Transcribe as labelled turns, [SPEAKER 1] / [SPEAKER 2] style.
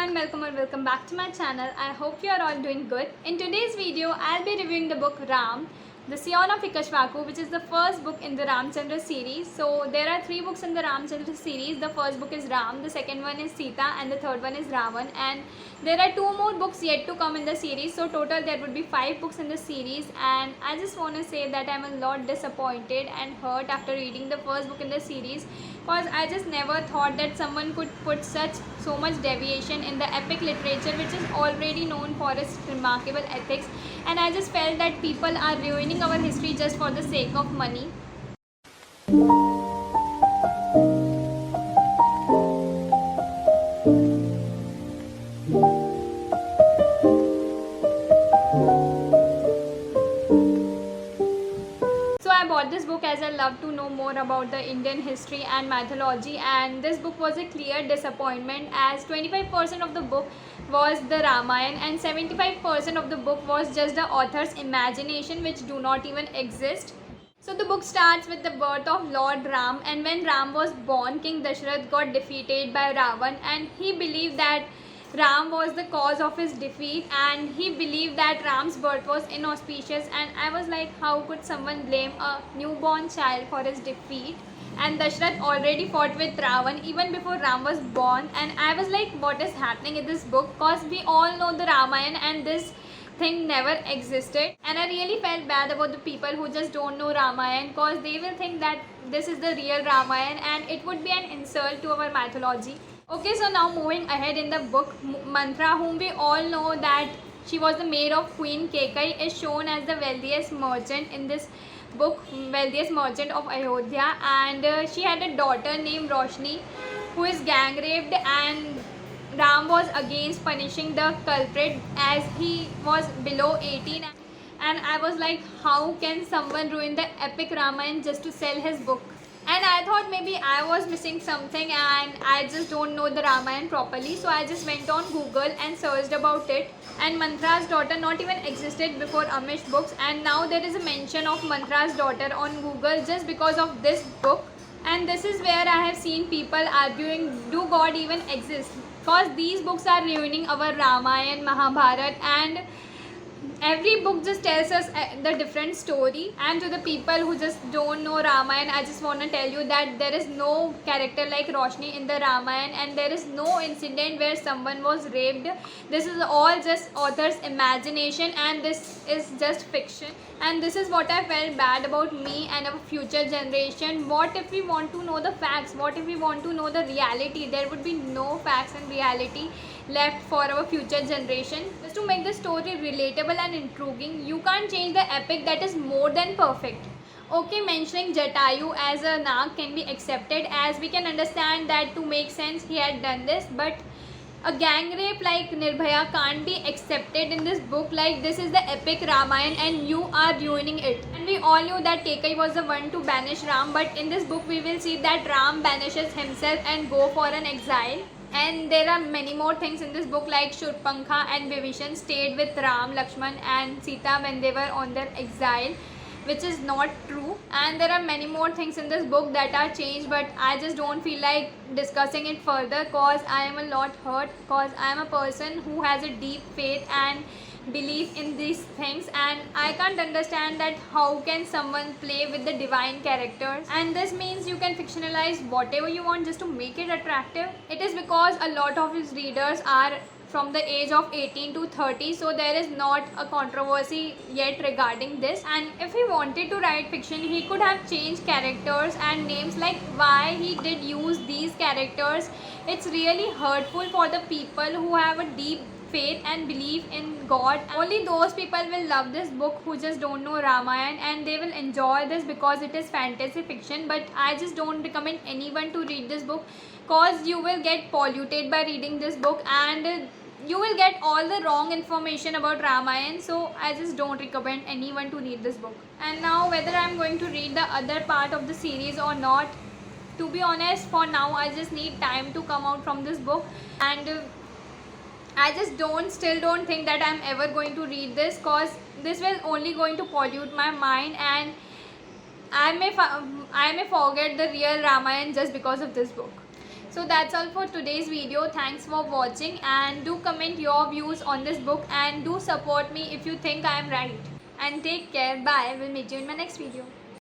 [SPEAKER 1] everyone, welcome back to my channel. I hope you are all doing good. In today's video, I'll be reviewing the book Ram, the Scion of Ikshvaku, which is the first book in the Ramchandra series. So there are 3 books in the Ramchandra series. The first book is Ram, the second one is Sita, and the third one is Ravan. And there are 2 more books yet to come in the series. So total there would be 5 books in the series. And I just want to say that I'm a lot disappointed and hurt after reading the first book in the series, because I just never thought that someone could put so much deviation in the epic literature, which is already known for its remarkable ethics. And I just felt that people are ruining our history just for the sake of money. So I bought this book as I love to know more about the Indian history and mythology, and this book was a clear disappointment, as 25% of the book was the Ramayana and 75% of the book was just the author's imagination, which do not even exist. So the book starts with the birth of Lord Ram, and when Ram was born, King Dashrath got defeated by Ravan, and he believed that Ram was the cause of his defeat, and he believed that Ram's birth was inauspicious. And I was like, how could someone blame a newborn child for his defeat? And Dashrath already fought with Ravan even before Ram was born, and I was like, what is happening in this book? Because we all know the Ramayana and this thing never existed. And I really felt bad about the people who just don't know Ramayana, because they will think that this is the real Ramayana and it would be an insult to our mythology. Okay, so now moving ahead in the book, Mantra, whom we all know that she was the maid of Queen Kekai, is shown as the wealthiest merchant in this book, wealthiest merchant of Ayodhya, and she had a daughter named Roshni who is gang raped, and Ram was against punishing the culprit as he was below 18. And I was like, how can someone ruin the epic Ramayana just to sell his book? And I thought maybe I was missing something and I just don't know the Ramayana properly. So I just went on Google and searched about it. And Mantra's daughter not even existed before Amish books. And now there is a mention of Mantra's daughter on Google just because of this book. And this is where I have seen people arguing, do God even exist? Because these books are ruining our Ramayana, Mahabharata, and every book just tells us the different story. And to the people who just don't know Ramayana, I just want to tell you that there is no character like Roshni in the Ramayana, and there is no incident where someone was raped. This is all just author's imagination, and this is just fiction. And this is what I felt bad about me and our future generation. What if we want to know the facts? What if we want to know the reality? There would be no facts and reality left for our future generation. Just to make the story relatable and intriguing, you can't change the epic that is more than perfect. Okay, mentioning Jatayu as a Nag can be accepted, as we can understand that to make sense he had done this, but a gang rape like Nirbhaya can't be accepted in this book. Like, this is the epic Ramayana and you are ruining it. And we all knew that Kekai was the one to banish Ram, but in this book we will see that Ram banishes himself and go for an exile. And there are many more things in this book, like Shurpankha and Vibhishan stayed with Ram, Lakshman and Sita when they were on their exile, which is not true. And there are many more things in this book that are changed, but I just don't feel like discussing it further, because I am a lot hurt, because I am a person who has a deep faith and belief in these things, and I can't understand that how can someone play with the divine characters. And this means you can fictionalize whatever you want just to make it attractive. It is because a lot of his readers are from the age of 18 to 30, so there is not a controversy yet regarding this. And if he wanted to write fiction, he could have changed characters and names. Like, why he did use these characters? It's really hurtful for the people who have a deep faith and belief in God. Only those people will love this book who just don't know Ramayana, and they will enjoy this because it is fantasy fiction. But I just don't recommend anyone to read this book, because you will get polluted by reading this book and you will get all the wrong information about Ramayana. So I just don't recommend anyone to read this book. And now, whether I'm going to read the other part of the series or not, to be honest, for now I just need time to come out from this book. And I just still don't think that I'm ever going to read this, because this will only going to pollute my mind, and I may forget the real Ramayana just because of this book. So that's all for today's video. Thanks for watching, and do comment your views on this book, and do support me if you think I am right. And take care. Bye. We'll meet you in my next video.